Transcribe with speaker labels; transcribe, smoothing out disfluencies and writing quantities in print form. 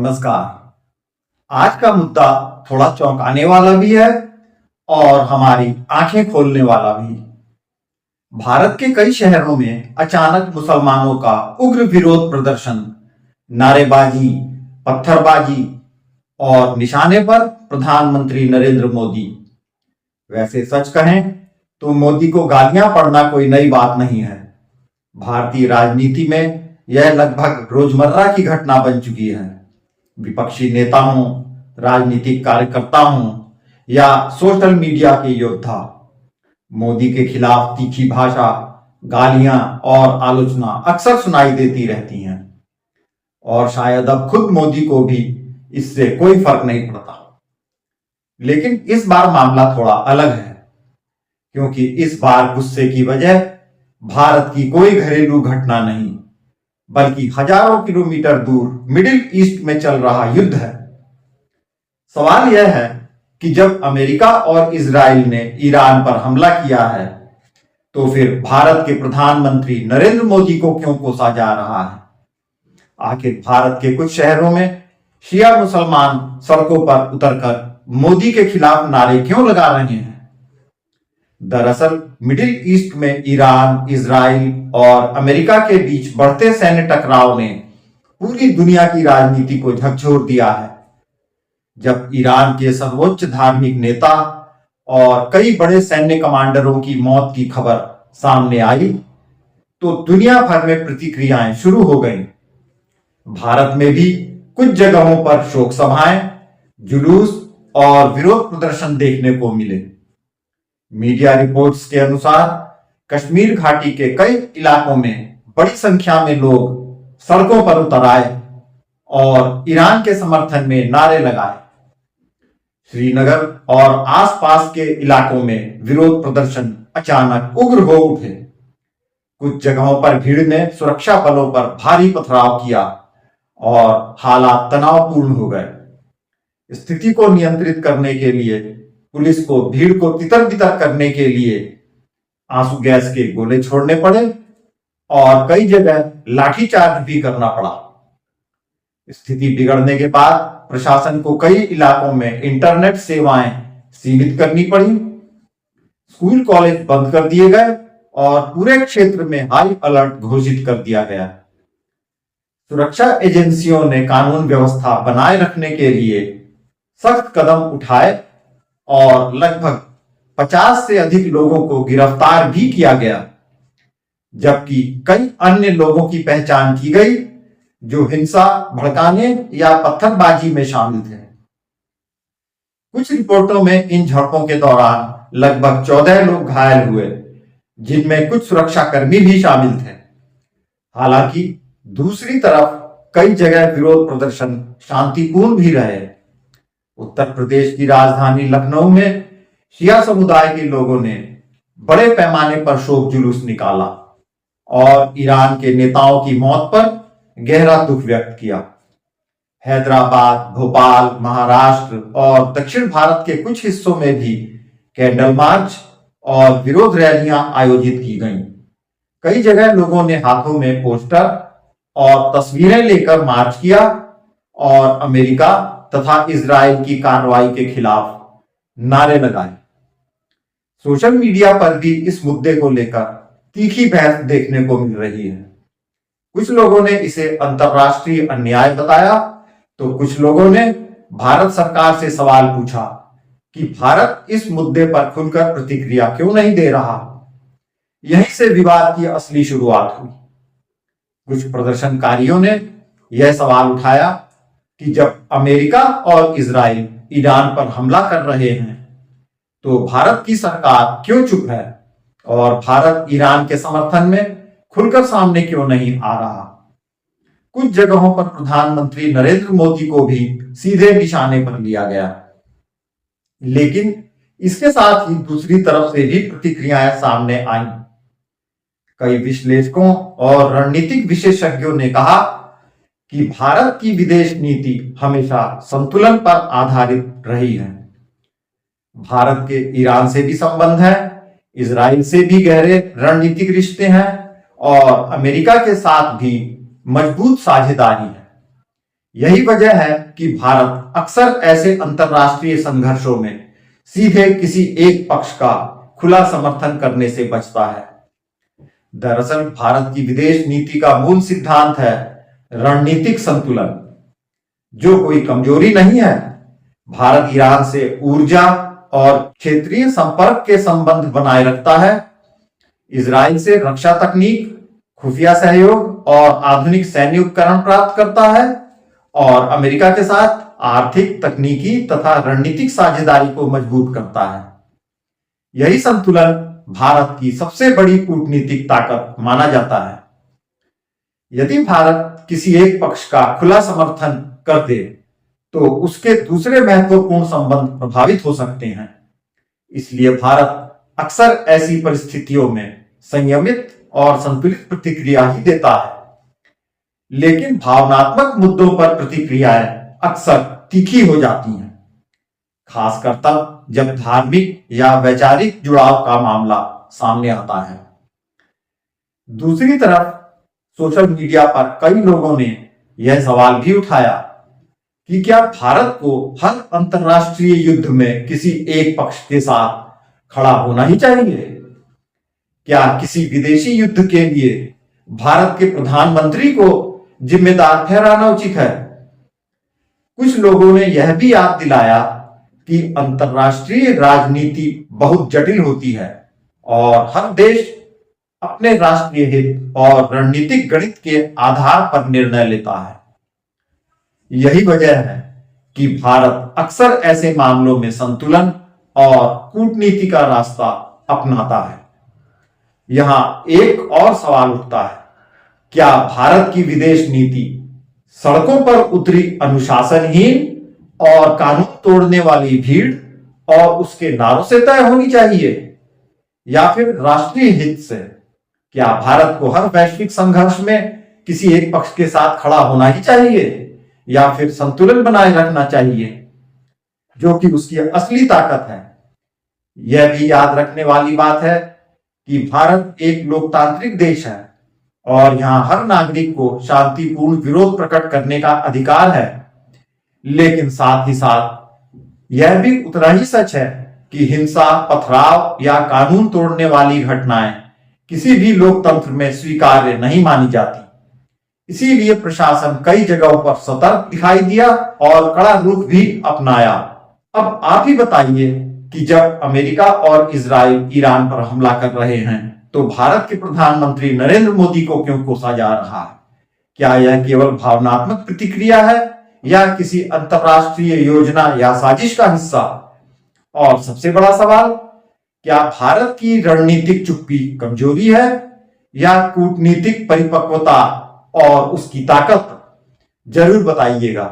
Speaker 1: नमस्कार। आज का मुद्दा थोड़ा चौंकाने वाला भी है और हमारी आंखें खोलने वाला भी। भारत के कई शहरों में अचानक मुसलमानों का उग्र विरोध प्रदर्शन, नारेबाजी, पत्थरबाजी और निशाने पर प्रधानमंत्री नरेंद्र मोदी। वैसे सच कहें तो मोदी को गालियां पड़ना कोई नई बात नहीं है। भारतीय राजनीति में यह लगभग रोजमर्रा की घटना बन चुकी है। विपक्षी नेता हों, राजनीतिक कार्यकर्ता हों या सोशल मीडिया के योद्धा, मोदी के खिलाफ तीखी भाषा, गालियां और आलोचना अक्सर सुनाई देती रहती हैं और शायद अब खुद मोदी को भी इससे कोई फर्क नहीं पड़ता। लेकिन इस बार मामला थोड़ा अलग है, क्योंकि इस बार गुस्से की वजह भारत की कोई घरेलू घटना नहीं, बल्कि हजारों किलोमीटर दूर मिडिल ईस्ट में चल रहा युद्ध है। सवाल यह है कि जब अमेरिका और इजराइल ने ईरान पर हमला किया है, तो फिर भारत के प्रधानमंत्री नरेंद्र मोदी को क्यों कोसा जा रहा है? आखिर भारत के कुछ शहरों में शिया मुसलमान सड़कों पर उतरकर मोदी के खिलाफ नारे क्यों लगा रहे हैं? दरअसल मिडिल ईस्ट में ईरान, इजराइल और अमेरिका के बीच बढ़ते सैन्य टकराव ने पूरी दुनिया की राजनीति को झकझोर दिया है। जब ईरान के सर्वोच्च धार्मिक नेता और कई बड़े सैन्य कमांडरों की मौत की खबर सामने आई, तो दुनिया भर में प्रतिक्रियाएं शुरू हो गईं। भारत में भी कुछ जगहों पर शोक सभाएं, जुलूस और विरोध प्रदर्शन देखने को मिले। मीडिया रिपोर्ट्स के अनुसार कश्मीर घाटी के कई इलाकों में बड़ी संख्या में लोग सड़कों पर उतर आए और ईरान के समर्थन में नारे लगाए। श्रीनगर और आसपास के इलाकों में विरोध प्रदर्शन अचानक उग्र हो उठे। कुछ जगहों पर भीड़ ने सुरक्षा बलों पर भारी पथराव किया और हालात तनावपूर्ण हो गए। स्थिति को नियंत्रित करने के लिए पुलिस को भीड़ को तितर बितर करने के लिए आंसू गैस के गोले छोड़ने पड़े और कई जगह लाठीचार्ज भी करना पड़ा। स्थिति बिगड़ने के बाद प्रशासन को कई इलाकों में इंटरनेट सेवाएं सीमित करनी पड़ी, स्कूल कॉलेज बंद कर दिए गए और पूरे क्षेत्र में हाई अलर्ट घोषित कर दिया गया। सुरक्षा एजेंसियों ने कानून व्यवस्था बनाए रखने के लिए सख्त कदम उठाए और लगभग 50 से अधिक लोगों को गिरफ्तार भी किया गया, जबकि कई अन्य लोगों की पहचान की गई जो हिंसा भड़काने या पत्थरबाजी में शामिल थे। कुछ रिपोर्टों में इन झड़पों के दौरान लगभग 14 लोग घायल हुए, जिनमें कुछ सुरक्षाकर्मी भी शामिल थे। हालांकि दूसरी तरफ कई जगह विरोध प्रदर्शन शांतिपूर्ण भी रहे। उत्तर प्रदेश की राजधानी लखनऊ में शिया समुदाय के लोगों ने बड़े पैमाने पर शोक जुलूस निकाला और ईरान के नेताओं की मौत पर गहरा दुख व्यक्त किया। हैदराबाद, भोपाल, महाराष्ट्र और दक्षिण भारत के कुछ हिस्सों में भी कैंडल मार्च और विरोध रैलियां आयोजित की गईं। कई जगह लोगों ने हाथों में पोस्टर और तस्वीरें लेकर मार्च किया और अमेरिका तथा इजराइल की कार्रवाई के खिलाफ नारे लगाए। सोशल मीडिया पर भी इस मुद्दे को लेकर तीखी बहस देखने को मिल रही है। कुछ लोगों ने इसे अंतर्राष्ट्रीय अन्याय बताया, तो कुछ लोगों ने भारत सरकार से सवाल पूछा कि भारत इस मुद्दे पर खुलकर प्रतिक्रिया क्यों नहीं दे रहा। यहीं से विवाद की असली शुरुआत हुई। कुछ प्रदर्शनकारियों ने यह सवाल उठाया कि जब अमेरिका और इजराइल ईरान पर हमला कर रहे हैं, तो भारत की सरकार क्यों चुप है और भारत ईरान के समर्थन में खुलकर सामने क्यों नहीं आ रहा। कुछ जगहों पर प्रधानमंत्री नरेंद्र मोदी को भी सीधे निशाने पर लिया गया। लेकिन इसके साथ ही दूसरी तरफ से भी प्रतिक्रियाएं सामने आईं। कई विश्लेषकों और रणनीतिक विशेषज्ञों ने कहा कि भारत की विदेश नीति हमेशा संतुलन पर आधारित रही है। भारत के ईरान से भी संबंध है, इजराइल से भी गहरे रणनीतिक रिश्ते हैं और अमेरिका के साथ भी मजबूत साझेदारी है। यही वजह है कि भारत अक्सर ऐसे अंतरराष्ट्रीय संघर्षों में सीधे किसी एक पक्ष का खुला समर्थन करने से बचता है। दरअसल भारत की विदेश नीति का मूल सिद्धांत है रणनीतिक संतुलन, जो कोई कमजोरी नहीं है। भारत ईरान से ऊर्जा और क्षेत्रीय संपर्क के संबंध बनाए रखता है, इजराइल से रक्षा तकनीक, खुफिया सहयोग और आधुनिक सैन्य उपकरण प्राप्त करता है, और अमेरिका के साथ आर्थिक, तकनीकी तथा रणनीतिक साझेदारी को मजबूत करता है। यही संतुलन भारत की सबसे बड़ी कूटनीतिक ताकत माना जाता है। यदि भारत किसी एक पक्ष का खुला समर्थन कर दे तो उसके दूसरे महत्वपूर्ण संबंध प्रभावित हो सकते हैं। इसलिए भारत अक्सर ऐसी परिस्थितियों में संयमित और संतुलित प्रतिक्रिया ही देता है। लेकिन भावनात्मक मुद्दों पर प्रतिक्रियाएं अक्सर तीखी हो जाती हैं, खासकर तब जब धार्मिक या वैचारिक जुड़ाव का मामला सामने आता है। दूसरी तरफ सोशल मीडिया पर कई लोगों ने यह सवाल भी उठाया कि क्या भारत को हर अंतर्राष्ट्रीय युद्ध में किसी एक पक्ष के साथ खड़ा होना ही चाहिए? क्या किसी विदेशी युद्ध के लिए भारत के प्रधानमंत्री को जिम्मेदार ठहराना उचित है? कुछ लोगों ने यह भी याद दिलाया कि अंतर्राष्ट्रीय राजनीति बहुत जटिल होती है और हर देश अपने राष्ट्रीय हित और रणनीतिक गणित के आधार पर निर्णय लेता है। यही वजह है कि भारत अक्सर ऐसे मामलों में संतुलन और कूटनीति का रास्ता अपनाता है। यहां एक और सवाल उठता है, क्या भारत की विदेश नीति सड़कों पर उतरी अनुशासनहीन और कानून तोड़ने वाली भीड़ और उसके नारों से तय होनी चाहिए, या फिर राष्ट्रीय हित से? क्या भारत को हर वैश्विक संघर्ष में किसी एक पक्ष के साथ खड़ा होना ही चाहिए, या फिर संतुलन बनाए रखना चाहिए, जो कि उसकी असली ताकत है? यह भी याद रखने वाली बात है कि भारत एक लोकतांत्रिक देश है और यहां हर नागरिक को शांतिपूर्ण विरोध प्रकट करने का अधिकार है। लेकिन साथ ही साथ यह भी उतना ही सच है कि हिंसा, पथराव या कानून तोड़ने वाली घटनाएं किसी भी लोकतंत्र में स्वीकार्य नहीं मानी जाती। इसीलिए प्रशासन कई जगहों पर सतर्क दिखाई दिया और कड़ा रुख भी अपनाया। अब आप ही बताइए कि जब अमेरिका और इजराइल ईरान पर हमला कर रहे हैं तो भारत के प्रधानमंत्री नरेंद्र मोदी को क्यों कोसा जा रहा है? क्या यह केवल भावनात्मक प्रतिक्रिया है या किसी अंतरराष्ट्रीय योजना या साजिश का हिस्सा? और सबसे बड़ा सवाल, क्या भारत की रणनीतिक चुप्पी कमजोरी है या कूटनीतिक परिपक्वता और उसकी ताकत? जरूर बताइएगा।